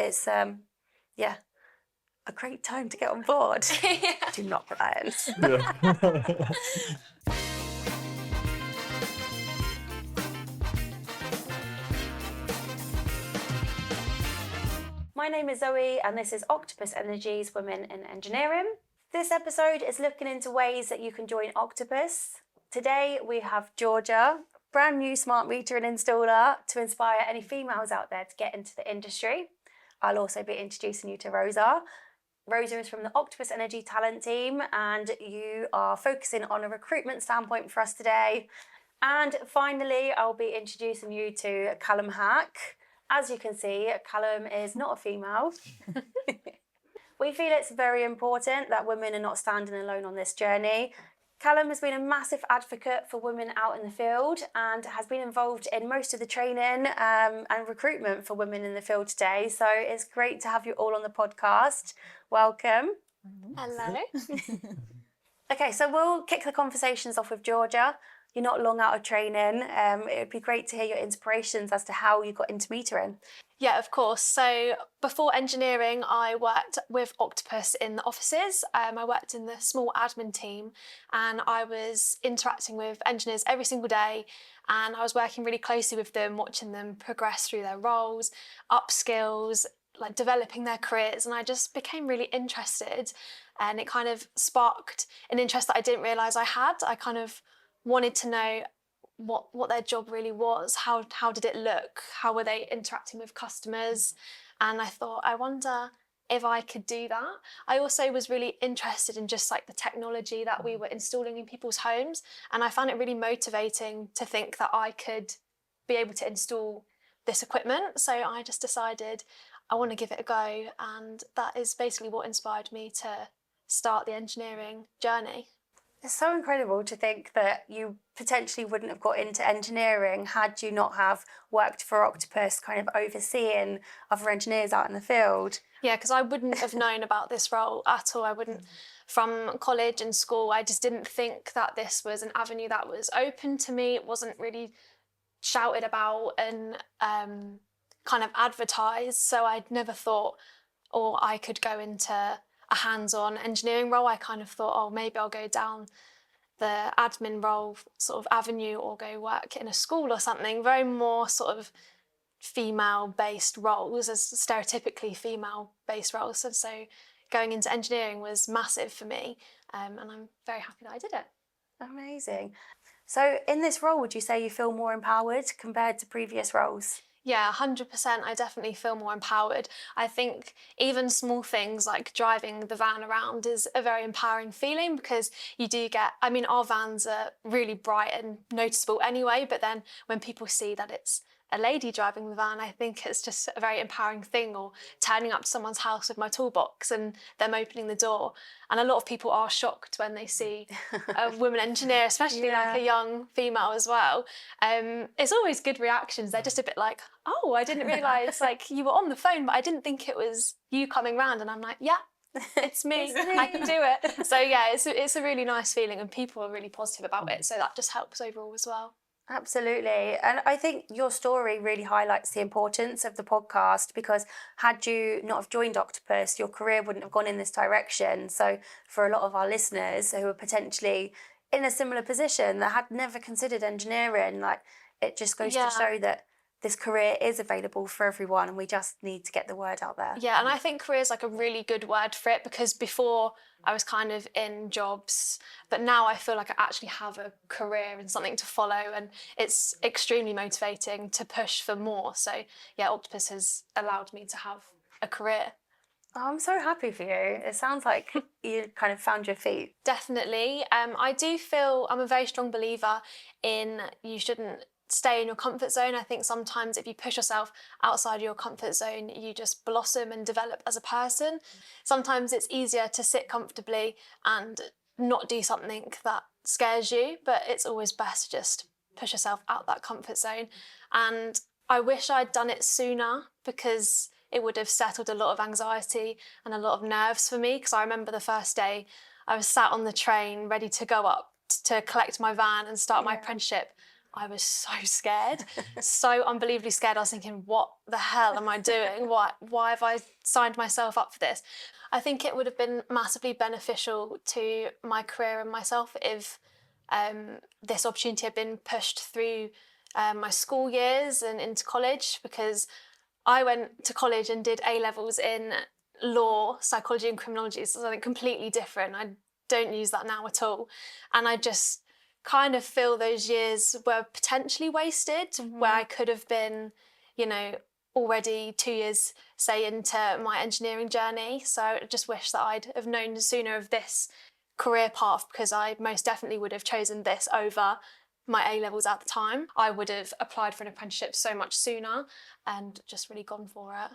it's a great time to get on board. Yeah. Do not put that in. Yeah. My name is Zoe and this is Octopus Energy's Women in Engineering. This episode is looking into ways that you can join Octopus. Today we have Georgia, brand new smart metering installer, to inspire any females out there to get into the industry. I'll also be introducing you to Rosa. Rosa is from the Octopus Energy talent team and you are focusing on a recruitment standpoint for us today. And finally, I'll be introducing you to Callum. As you can see, Callum is not a female. We feel it's very important that women are not standing alone on this journey. Callum has been a massive advocate for women out in the field and has been involved in most of the training and recruitment for women in the field today. So it's great to have you all on the podcast. Welcome. Hello. Okay, so we'll kick the conversations off with Georgia. You're not long out of training. It would be great to hear your inspirations as to how you got into metering. Yeah, of course. So before engineering, I worked with Octopus in the offices. I worked in the small admin team and I was interacting with engineers every single day, and I was working really closely with them, watching them progress through their roles, upskills, like developing their careers, and I just became really interested, and it kind of sparked an interest that I didn't realise I had. I kind of wanted to know what their job really was, how did it look, how were they interacting with customers, and I thought, I wonder if I could do that. I also was really interested in just like the technology that we were installing in people's homes, and I found it really motivating to think that I could be able to install this equipment. So I just decided I want to give it a go, and that is basically what inspired me to start the engineering journey. It's so incredible to think that you potentially wouldn't have got into engineering had you not have worked for Octopus, kind of overseeing other engineers out in the field. Yeah, because I wouldn't have known about this role at all. I wouldn't, from college and school, I just didn't think that this was an avenue that was open to me. It wasn't really shouted about and kind of advertised, so I'd never thought, or I could go into a hands-on engineering role. I kind of thought, oh, maybe I'll go down the admin role sort of avenue or go work in a school or something, very more sort of female-based roles, as stereotypically female-based roles. And so going into engineering was massive for me, and I'm very happy that I did it. Amazing. So in this role, would you say you feel more empowered compared to previous roles? Yeah, 100%. I definitely feel more empowered. I think even small things like driving the van around is a very empowering feeling, because you do get, I mean, our vans are really bright and noticeable anyway, but then when people see that it's a lady driving the van, I think it's just a very empowering thing. Or turning up to someone's house with my toolbox and them opening the door. And a lot of people are shocked when they see a woman engineer, especially like a young female as well. It's always good reactions. They're just a bit like, oh, I didn't realise like you were on the phone, but I didn't think it was you coming round. And I'm like, yeah, it's me. I can do it. So yeah, it's a really nice feeling, and people are really positive about it. So that just helps overall as well. Absolutely. And I think your story really highlights the importance of the podcast, because had you not have joined Octopus, your career wouldn't have gone in this direction. So for a lot of our listeners who are potentially in a similar position that had never considered engineering, like, it just goes to show that this career is available for everyone, and we just need to get the word out there. Yeah, and I think career is like a really good word for it, because before I was kind of in jobs, but now I feel like I actually have a career and something to follow, and it's extremely motivating to push for more. So yeah, Octopus has allowed me to have a career. Oh, I'm so happy for you. It sounds like you kind of found your feet. Definitely. I do feel I'm a very strong believer in you shouldn't stay in your comfort zone. I think sometimes if you push yourself outside your comfort zone, you just blossom and develop as a person. Sometimes it's easier to sit comfortably and not do something that scares you, but it's always best to just push yourself out that comfort zone. And I wish I'd done it sooner, because it would have settled a lot of anxiety and a lot of nerves for me. Because I remember the first day I was sat on the train ready to go up to collect my van and start my apprenticeship, I was so scared, so unbelievably scared. I was thinking, what the hell am I doing? Why have I signed myself up for this? I think it would have been massively beneficial to my career and myself if this opportunity had been pushed through my school years and into college, because I went to college and did A-levels in law, psychology and criminology, so something completely different. I don't use that now at all. And I just kind of feel those years were potentially wasted, where I could have been, you know, already 2 years, say, into my engineering journey. So I just wish that I'd have known sooner of this career path, because I most definitely would have chosen this over my A-levels at the time. I would have applied for an apprenticeship so much sooner and just really gone for it.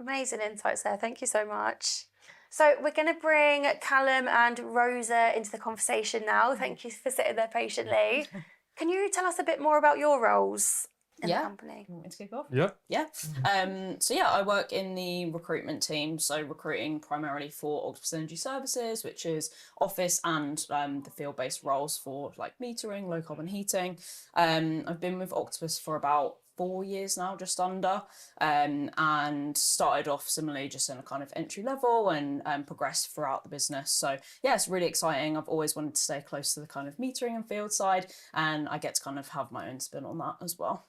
Amazing insights there. Thank you so much. So we're going to bring Callum and Rosa into the conversation now. Thank you for sitting there patiently. Can you tell us a bit more about your roles in the company? You want me to kick off? Yeah. I work in the recruitment team, so recruiting primarily for Octopus Energy Services, which is office and the field-based roles for like metering, low carbon heating. I've been with Octopus for about 4 years now, just under, and started off similarly just in a kind of entry level and progressed throughout the business. So yeah, it's really exciting. I've always wanted to stay close to the kind of metering and field side, and I get to kind of have my own spin on that as well.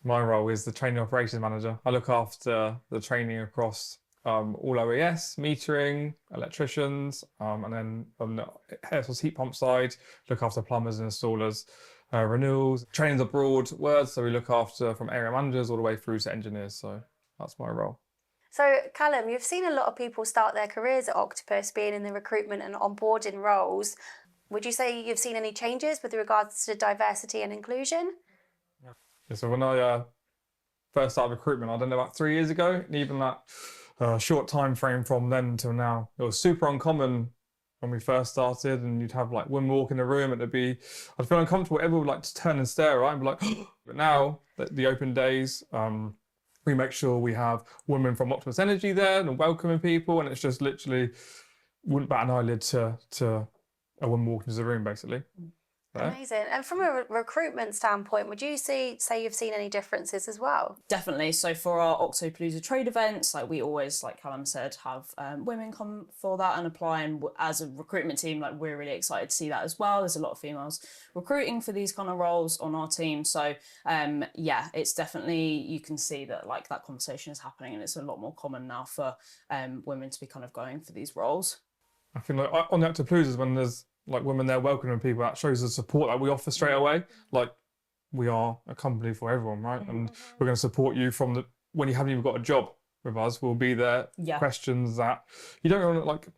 My role is the training operations manager. I look after the training across all OES, metering, electricians, and then on the air source heat pump side, look after plumbers and installers. Renewals, training's a broad word, so we look after from area managers all the way through to engineers, so that's my role. So Callum, you've seen a lot of people start their careers at Octopus being in the recruitment and onboarding roles. Would you say you've seen any changes with regards to diversity and inclusion? Yeah, so when I first started recruitment, I don't know, about 3 years ago, and even that short time frame from then until now, it was super uncommon when we first started, and you'd have like women walk in the room and I'd feel uncomfortable. Everyone would like to turn and stare, right? And be like, but now the open days, we make sure we have women from Octopus Energy there and welcoming people, and it's just literally wouldn't bat an eyelid to a woman walking into the room, basically. Amazing. And from a recruitment standpoint, would you say you've seen any differences as well? Definitely. So for our Octopalooza trade events, like we always, like Callum said, have women come for that and apply. And as a recruitment team, like we're really excited to see that as well. There's a lot of females recruiting for these kind of roles on our team. So yeah, it's definitely, you can see that like that conversation is happening, and it's a lot more common now for women to be kind of going for these roles. I feel like on the Octopaloozas, when there's like women there welcoming people, that shows the support that we offer straight away. Like, we are a company for everyone, right? And we're going to support you from when you haven't even got a job with us. We'll be there. Yeah. Questions that you don't want to, like,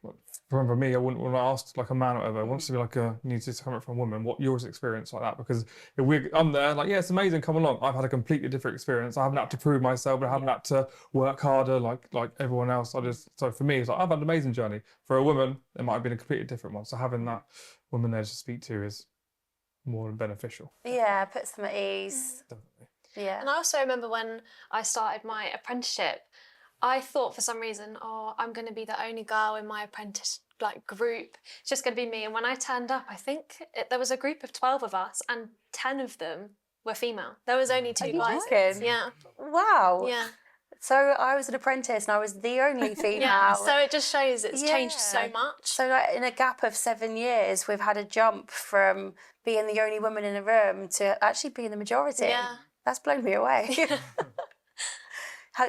for me, I wouldn't want to ask like a man or whatever. It wants to be like you need to come from a woman. What yours experience like that? Because if I'm there, like, yeah, it's amazing, come along. I've had a completely different experience. I haven't had to prove myself, but I haven't had to work harder like everyone else. So for me, it's like I've had an amazing journey. For a woman, it might have been a completely different one. So having that woman there to speak to is more than beneficial. Yeah, puts them at ease. Definitely. Yeah. And I also remember when I started my apprenticeship, I thought for some reason, I'm going to be the only girl in my apprentice group. It's just going to be me. And when I turned up, I think there was a group of 12 of us, and 10 of them were female. There was only 2 guys. Joking? Yeah. Wow. Yeah. So I was an apprentice and I was the only female. Yeah. So it just shows it's changed so much. So like, in a gap of 7 years, we've had a jump from being the only woman in a room to actually being the majority. Yeah. That's blown me away.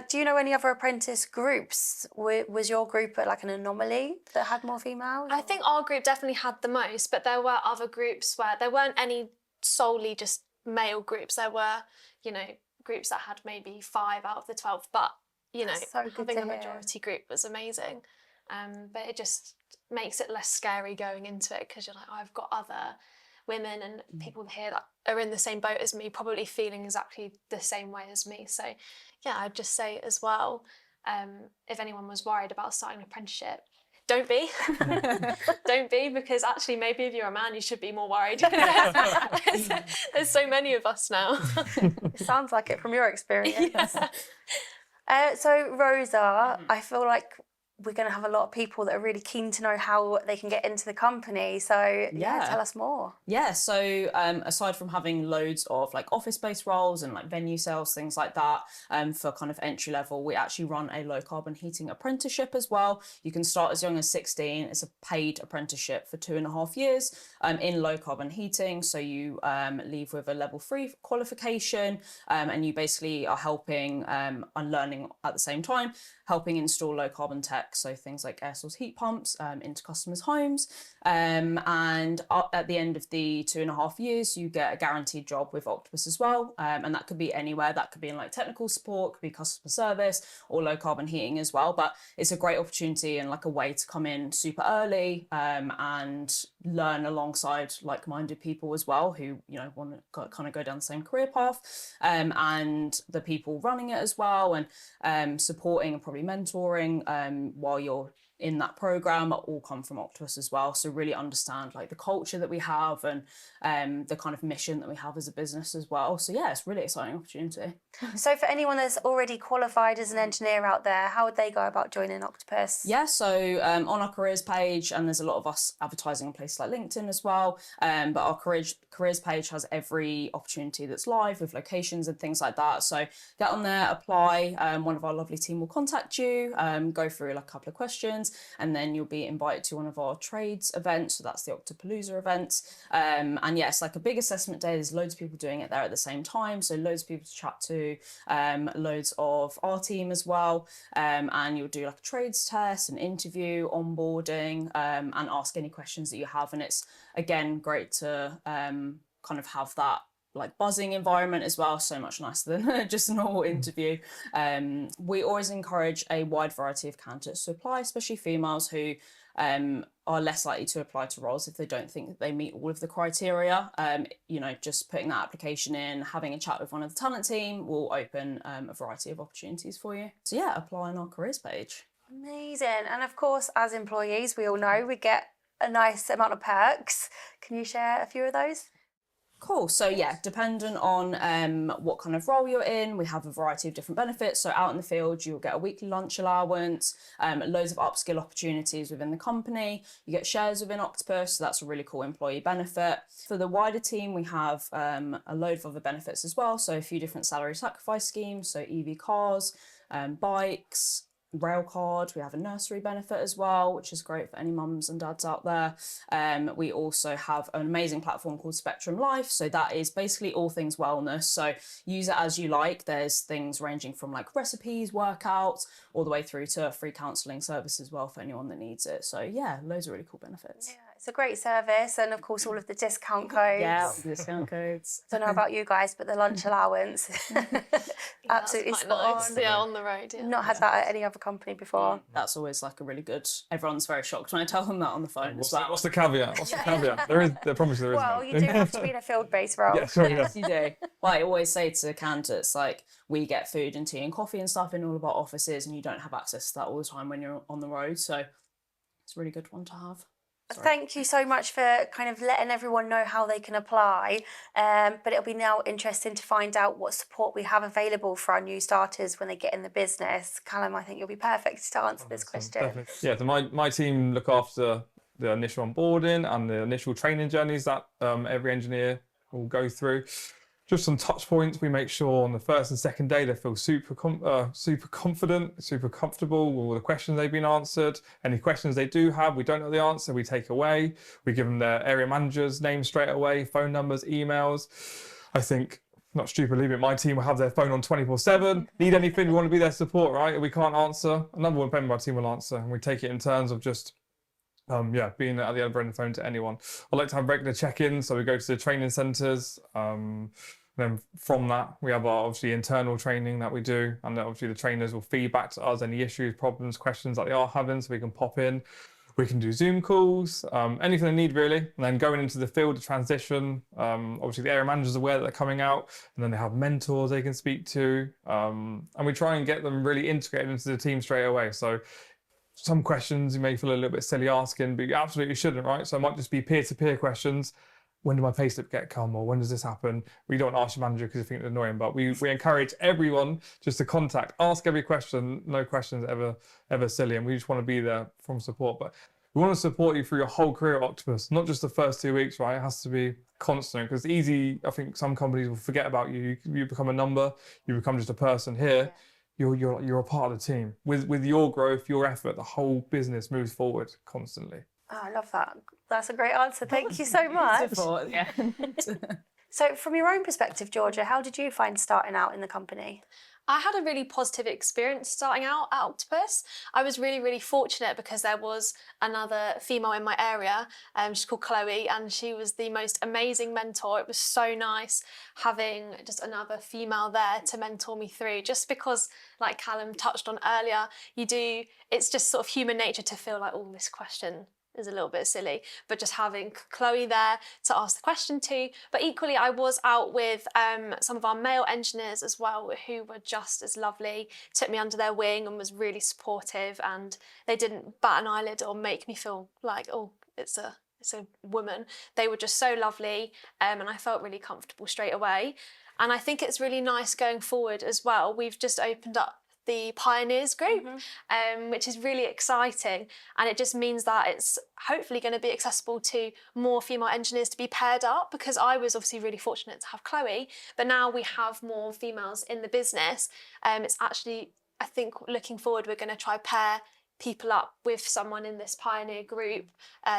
Do you know any other apprentice groups? Was your group like an anomaly that had more females? I think our group definitely had the most, but there were other groups where there weren't any solely just male groups. There were, groups that had maybe 5 out of the 12, but, so having a majority group was amazing. But it just makes it less scary going into it, because you're like, I've got other women and people here that are in the same boat as me, probably feeling exactly the same way as me. So yeah, I'd just say as well, if anyone was worried about starting an apprenticeship, don't be. Don't be, because actually maybe if you're a man you should be more worried. There's so many of us now. It sounds like it from your experience. Yeah. So Rosa, I feel like we're going to have a lot of people that are really keen to know how they can get into the company. So yeah, tell us more. Yeah, so aside from having loads of like office-based roles and like venue sales, things like that, for kind of entry level, we actually run a low carbon heating apprenticeship as well. You can start as young as 16. It's a paid apprenticeship for 2.5 years in low carbon heating. So you leave with a level 3 qualification, and you basically are helping and learning at the same time, helping install low carbon tech, so things like air source heat pumps into customers' homes. And at the end of the 2.5 years, you get a guaranteed job with Octopus as well. And that could be anywhere. That could be in like technical support, could be customer service or low carbon heating as well. But it's a great opportunity and like a way to come in super early and learn alongside like-minded people as well who, you know, want to kind of go down the same career path, and the people running it as well, and supporting and probably mentoring while you're in that program all come from Octopus as well. So really understand like the culture that we have and the kind of mission that we have as a business as well. So yeah, it's a really exciting opportunity. So for anyone that's already qualified as an engineer out there, how would they go about joining Octopus? Yeah, so on our careers page, and there's a lot of us advertising on places like LinkedIn as well, but our careers page has every opportunity that's live with locations and things like that. So get on there, apply. One of our lovely team will contact you, go through like a couple of questions, and then you'll be invited to one of our trades events. So that's the Octopalooza event. And yes, like a big assessment day, there's loads of people doing it there at the same time. So loads of people to chat to, loads of our team as well. And you'll do like a trades test, an interview, onboarding, and ask any questions that you have. And it's, again, great to kind of have that like buzzing environment as well, so much nicer than just a normal interview. We always encourage a wide variety of candidates to apply, especially females who are less likely to apply to roles if they don't think that they meet all of the criteria. You know, just putting that application in, having a chat with one of the talent team will open a variety of opportunities for you. So yeah, apply on our careers page. Amazing. And of course, as employees, we all know we get a nice amount of perks. Can you share a few of those? Cool. So yeah, dependent on what kind of role you're in, we have a variety of different benefits. So out in the field, you'll get a weekly lunch allowance, loads of upskill opportunities within the company. You get shares within Octopus, so that's a really cool employee benefit. For the wider team, we have a load of other benefits as well. So a few different salary sacrifice schemes, so EV cars, bikes, rail card. We have a nursery benefit as well, which is great for any mums and dads out there. We also have an amazing platform called Spectrum Life, so that is basically all things wellness, so use it as you like. There's things ranging from like recipes, workouts, all the way through to free counselling service as well for anyone that needs it. So yeah, loads of really cool benefits. Yeah, it's a great service, and of course all of the discount codes. Yeah, discount codes. Don't know about you guys, but the lunch allowance, absolutely spot nice. on. Yeah, on the road. Yeah. Not had that at any other company before. That's always like a really good. Everyone's very shocked when I tell them that on the phone. What's the caveat? What's the caveat? I promise there is. Well, you do have to be in a field-based role. Yeah, sorry, Yes, you do. Well, I always say to candidates, like, we get food and tea and coffee and stuff in all of our offices, and you don't have access to that all the time when you're on the road. So it's a really good one to have. Sorry. Thank you so much for kind of letting everyone know how they can apply. But it'll be now interesting to find out what support we have available for our new starters when they get in the business. Callum, I think you'll be perfect to answer this question. Definitely. Yeah, so my team look after the initial onboarding and the initial training journeys that every engineer will go through. Just some touch points. We make sure on the first and second day they feel super confident, super comfortable with all the questions they've been answered. Any questions they do have, we don't know the answer, we take away. We give them their area manager's name straight away, phone numbers, emails. I think, not stupidly, but my team will have their phone on 24/7. Need anything, we want to be their support, right? If we can't answer, another member of our team will answer. And we take it in terms of just being at the other end of the phone to anyone. I like to have regular check-ins, so we go to the training centres. Then from that, we have our obviously internal training that we do, and then obviously the trainers will feed back to us any issues, problems, questions that they are having, so we can pop in. We can do Zoom calls, anything they need really. And then going into the field, the transition, obviously the area manager's aware that they're coming out, and then they have mentors they can speak to. And we try and get them really integrated into the team straight away. So some questions you may feel a little bit silly asking, but you absolutely shouldn't, right? So it might just be peer-to-peer questions. when did my payslip get come, or when does this happen? We don't ask your manager because you think it's annoying, but we encourage everyone just to contact, ask every question. No questions ever silly, and we just want to be there from support. But we want to support you through your whole career at Octopus, not just the first 2 weeks, right? It has to be constant, because it's easy. I think some companies will forget about you. You become a number, you become just a person. Here, you're a part of the team. With your growth, your effort, the whole business moves forward constantly. Oh, I love that. That's a great answer. Thank you so much. Support, yeah. So from your own perspective, Georgia, how did you find starting out in the company? I had a really positive experience starting out at Octopus. I was really, really fortunate because there was another female in my area. She's called Chloe, and she was the most amazing mentor. It was so nice having just another female there to mentor me through, just because, like Callum touched on earlier, it's just sort of human nature to feel like, oh, this question is a little bit silly, but just having Chloe there to ask the question to. But equally, I was out with some of our male engineers as well, who were just as lovely, took me under their wing and was really supportive, and they didn't bat an eyelid or make me feel like, oh, it's a woman. They were just so lovely, and I felt really comfortable straight away. And I think it's really nice going forward as well. We've just opened up the Pioneers group, which is really exciting, and it just means that it's hopefully going to be accessible to more female engineers to be paired up, because I was obviously really fortunate to have Chloe, but now we have more females in the business. It's actually, I think, looking forward, we're going to try pair people up with someone in this Pioneer group,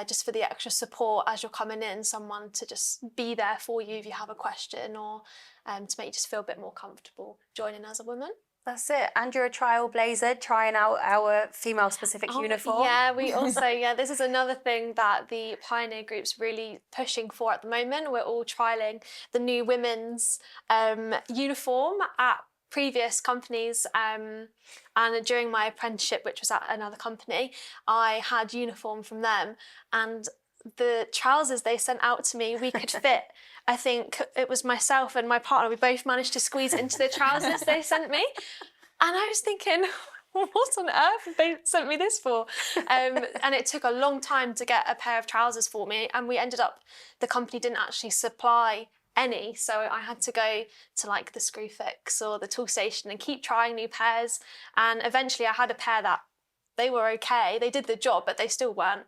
just for the extra support as you're coming in, someone to just be there for you if you have a question, or to make you just feel a bit more comfortable joining as a woman. That's it. And you're a trailblazer, trying out our female-specific uniform. Yeah, we also, this is another thing that the Pioneer Group's really pushing for at the moment. We're all trialling the new women's uniform at previous companies, and during my apprenticeship, which was at another company, I had uniform from them, and the trousers they sent out to me, we could fit, I think it was myself and my partner, we both managed to squeeze it into the trousers they sent me. And I was thinking, what on earth have they sent me this for? And it took a long time to get a pair of trousers for me, and we ended up, the company didn't actually supply any, so I had to go to like the Screwfix or the tool station and keep trying new pairs, and eventually I had a pair that they were okay, they did the job, but they still weren't,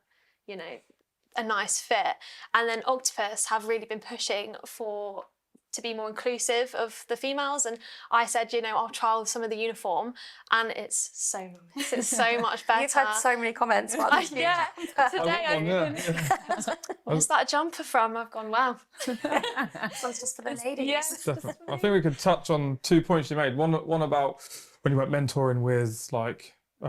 a nice fit. And then Octopus have really been pushing to be more inclusive of the females, and I said, I'll trial some of the uniform, and it's so nice. It's so much better. You've had so many comments about this. Yeah, today where's that jumper from? I've gone, wow. This one's just for the ladies. Yes. Definitely. I think we could touch on 2 points you made. One about when you went mentoring with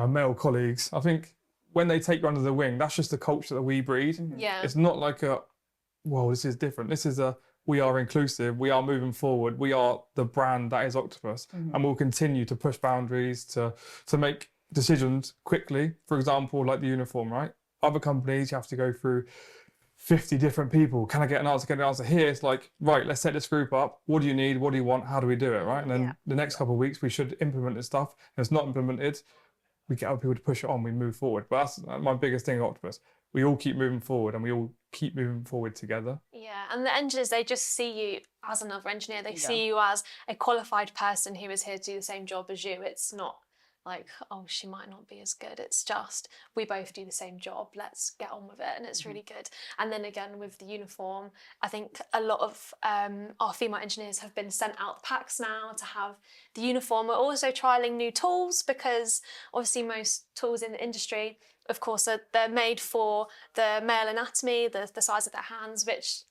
male colleagues. I think when they take you under the wing, that's just the culture that we breed. Yeah. It's not like this is different. This is we are inclusive, we are moving forward, we are the brand that is Octopus, and we'll continue to push boundaries, to make decisions quickly. For example, like the uniform, right? Other companies, you have to go through 50 different people. Can I get an answer? Here, it's like, right, let's set this group up. What do you need? What do you want? How do we do it, right? And then the next couple of weeks, we should implement this stuff. If it's not implemented, we get other people to push it on, we move forward. But that's my biggest thing at Octopus. We all keep moving forward, and we all keep moving forward together. Yeah, and the engineers, they just see you as another engineer. They see you as a qualified person who is here to do the same job as you. It's not like, oh, she might not be as good. It's just, we both do the same job. Let's get on with it. And it's really good. And then again, with the uniform, I think a lot of our female engineers have been sent out the packs now to have the uniform. We're also trialling new tools, because obviously most tools in the industry, of course, they're made for the male anatomy, the size of their hands, which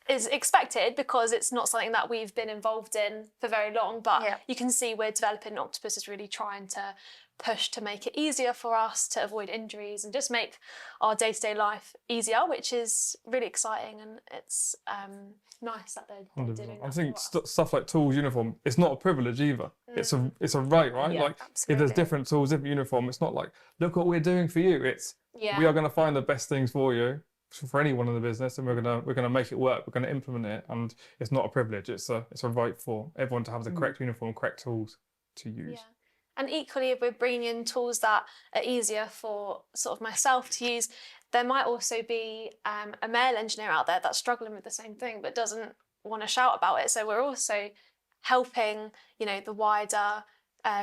is expected because it's not something that we've been involved in for very long. But you can see we're developing, Octopus is really trying to push to make it easier for us to avoid injuries and just make our day-to-day life easier, which is really exciting, and it's nice that they're doing that. I think stuff like tools, uniform, it's not a privilege either. It's a right? Yeah, like absolutely. If there's different tools, different uniform, it's not like, look what we're doing for you. It's we are going to find the best things for you, for anyone in the business, and we're gonna make it work. We're gonna implement it, and it's not a privilege. It's a right for everyone to have the correct uniform, correct tools to use. Yeah. And equally, if we're bringing in tools that are easier for sort of myself to use, there might also be a male engineer out there that's struggling with the same thing but doesn't want to shout about it. So we're also helping, you know, the wider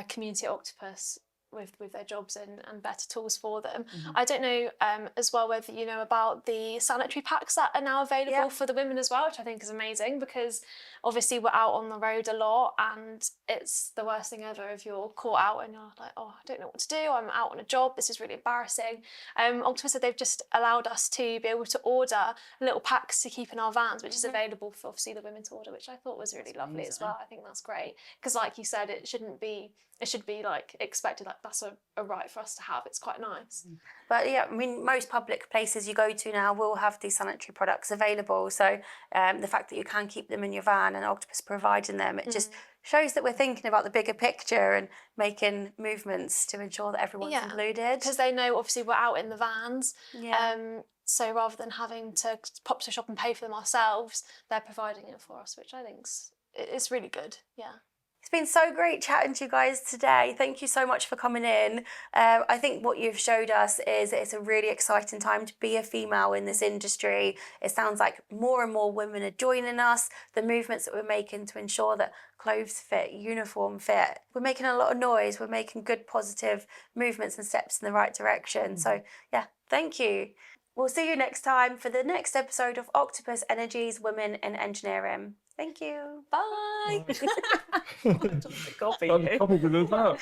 community at Octopus with their jobs and better tools for them. I don't know as well whether you know about the sanitary packs that are now available for the women as well, which I think is amazing, because obviously we're out on the road a lot and it's the worst thing ever if you're caught out and you're like, oh, I don't know what to do, I'm out on a job, this is really embarrassing. Octopus said they've just allowed us to be able to order little packs to keep in our vans, which is available for obviously the women to order, which I thought was really lovely as well. I think that's great, because like you said, it should be like expected, like that's a right for us to have. It's quite nice. But yeah, I mean, most public places you go to now will have these sanitary products available. So the fact that you can keep them in your van and Octopus providing them, it just shows that we're thinking about the bigger picture and making movements to ensure that everyone's included. Because they know obviously we're out in the vans. Yeah. So rather than having to pop to a shop and pay for them ourselves, they're providing it for us, which I think it's really good. Yeah. It's been so great chatting to you guys today. Thank you so much for coming in. I think what you've showed us is it's a really exciting time to be a female in this industry. It sounds like more and more women are joining us. The movements that we're making to ensure that clothes fit, uniform fit. We're making a lot of noise. We're making good, positive movements and steps in the right direction. So yeah, thank you. We'll see you next time for the next episode of Octopus Energy's Women in Engineering. Thank you. Bye. Copy you. Copy as well.